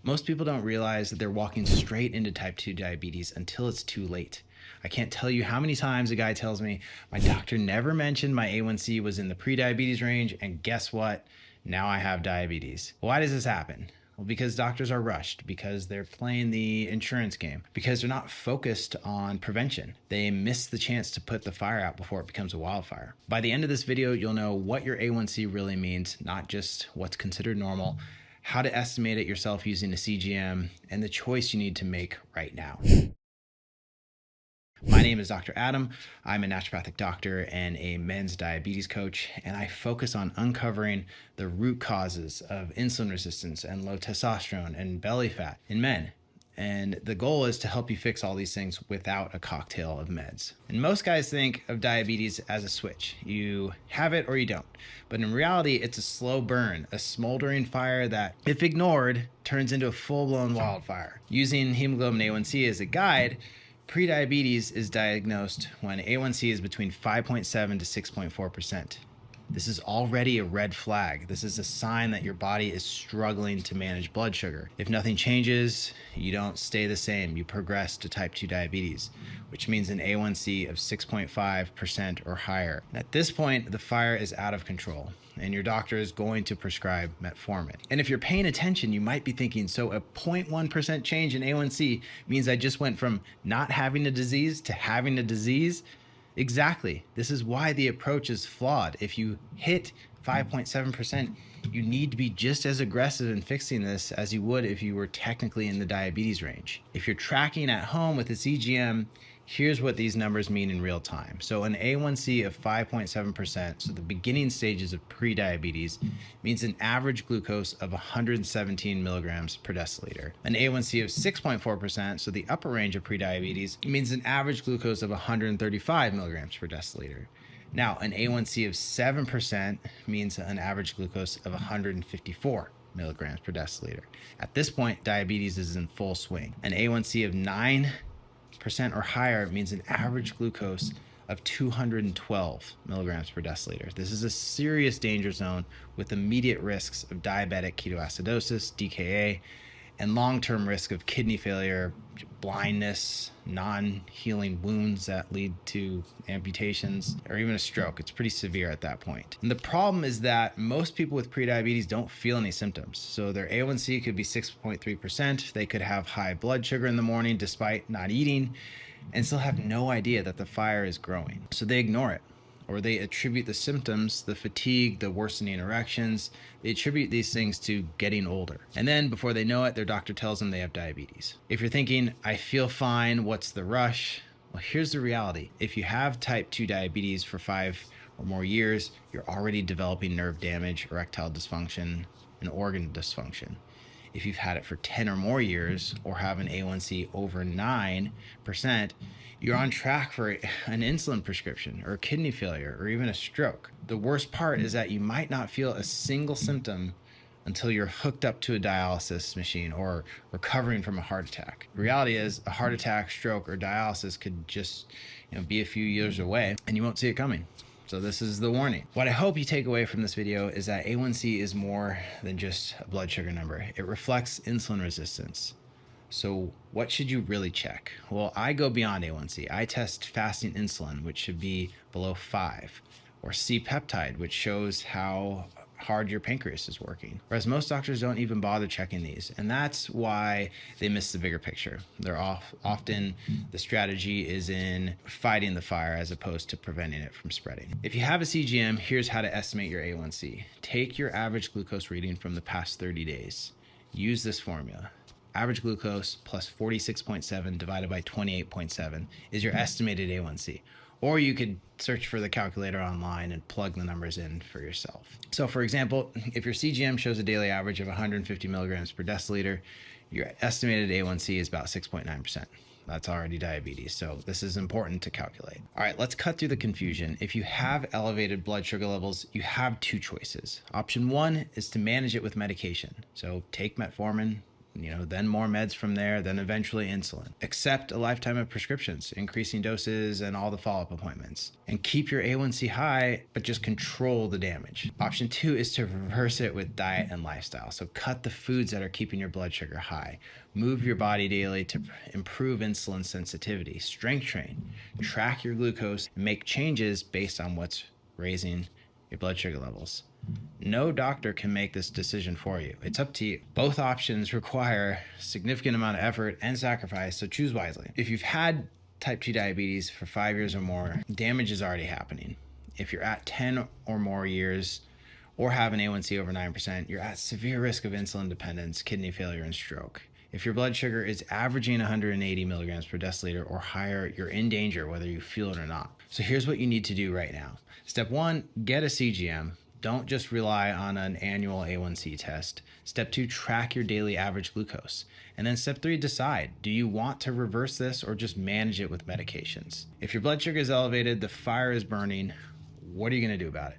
Most people don't realize that they're walking straight into type 2 diabetes until it's too late. I can't tell you how many times a guy tells me, my doctor never mentioned my A1C was in the pre-diabetes range, and guess what? Now I have diabetes. Why does this happen? Well, because doctors are rushed, because they're playing the insurance game, because they're not focused on prevention. They miss the chance to put the fire out before it becomes a wildfire. By the end of this video, you'll know what your A1C really means, not just what's considered normal, how to estimate it yourself using a CGM, and the choice you need to make right now. My name is Dr. Adam. I'm a naturopathic doctor and a men's diabetes coach, and I focus on uncovering the root causes of insulin resistance and low testosterone and belly fat in men. And the goal is to help you fix all these things without a cocktail of meds. And most guys think of diabetes as a switch. You have it or you don't. But in reality, it's a slow burn, a smoldering fire that, if ignored, turns into a full-blown wildfire. Using hemoglobin A1C as a guide, prediabetes is diagnosed when A1C is between 5.7 to 6.4%. This is already a red flag. This is a sign that your body is struggling to manage blood sugar. If nothing changes, you don't stay the same. You progress to type 2 diabetes, which means an A1C of 6.5% or higher. And at this point, the fire is out of control, and your doctor is going to prescribe metformin. And if you're paying attention, you might be thinking, so a 0.1% change in A1C means I just went from not having a disease to having a disease? Exactly. This is why the approach is flawed. If you hit 5.7%, you need to be just as aggressive in fixing this as you would if you were technically in the diabetes range. If you're tracking at home with a CGM, here's what these numbers mean in real time. So an A1C of 5.7%, so the beginning stages of pre-diabetes, means an average glucose of 117 milligrams per deciliter. An A1C of 6.4%, so the upper range of pre-diabetes, means an average glucose of 135 milligrams per deciliter. Now, an A1C of 7% means an average glucose of 154 milligrams per deciliter. At this point, diabetes is in full swing. An A1C of 9% or higher means an average glucose of 212 milligrams per deciliter. This is a serious danger zone with immediate risks of diabetic ketoacidosis, DKA, and long-term risk of kidney failure, blindness, non-healing wounds that lead to amputations, or even a stroke. It's pretty severe at that point. And the problem is that most people with prediabetes don't feel any symptoms. So their A1C could be 6.3%. They could have high blood sugar in the morning despite not eating and still have no idea that the fire is growing. So they ignore it, or they attribute the symptoms, the fatigue, the worsening erections, they attribute these things to getting older. And then before they know it, their doctor tells them they have diabetes. If you're thinking, I feel fine, what's the rush? Well, here's the reality. If you have type 2 diabetes for 5 or more years, you're already developing nerve damage, erectile dysfunction, and organ dysfunction. If you've had it for 10 or more years or have an A1C over 9%, you're on track for an insulin prescription or kidney failure or even a stroke. The worst part is that you might not feel a single symptom until you're hooked up to a dialysis machine or recovering from a heart attack. The reality is a heart attack, stroke, or dialysis could just be a few years away and you won't see it coming. So this is the warning. What I hope you take away from this video is that A1C is more than just a blood sugar number. It reflects insulin resistance. So what should you really check? Well, I go beyond A1C. I test fasting insulin, which should be below 5, or C-peptide, which shows how hard your pancreas is working. Whereas most doctors don't even bother checking these. And that's why they miss the bigger picture. Often the strategy is in fighting the fire as opposed to preventing it from spreading. If you have a CGM, here's how to estimate your A1C. Take your average glucose reading from the past 30 days. Use this formula. Average glucose plus 46.7 divided by 28.7 is your estimated A1C. Or you could search for the calculator online and plug the numbers in for yourself. So for example, if your CGM shows a daily average of 150 milligrams per deciliter, your estimated A1C is about 6.9%. That's already diabetes, so this is important to calculate. All right, let's cut through the confusion. If you have elevated blood sugar levels, you have two choices. Option one is to manage it with medication. So take metformin, then more meds from there, then eventually insulin. Accept a lifetime of prescriptions, increasing doses and all the follow-up appointments. And keep your A1C high, but just control the damage. Option 2 is to reverse it with diet and lifestyle. So cut the foods that are keeping your blood sugar high. Move your body daily to improve insulin sensitivity. Strength train. Track your glucose and make changes based on what's raising your blood sugar levels. No doctor can make this decision for you. It's up to you. Both options require a significant amount of effort and sacrifice, so choose wisely. If you've had type 2 diabetes for 5 years or more, damage is already happening. If you're at 10 or more years or have an A1C over 9%, you're at severe risk of insulin dependence, kidney failure, and stroke. If your blood sugar is averaging 180 milligrams per deciliter or higher, you're in danger whether you feel it or not. So here's what you need to do right now. Step 1, get a CGM. Don't just rely on an annual A1C test. Step 2, track your daily average glucose. And then step 3, decide, do you want to reverse this or just manage it with medications? If your blood sugar is elevated, the fire is burning, what are you going to do about it?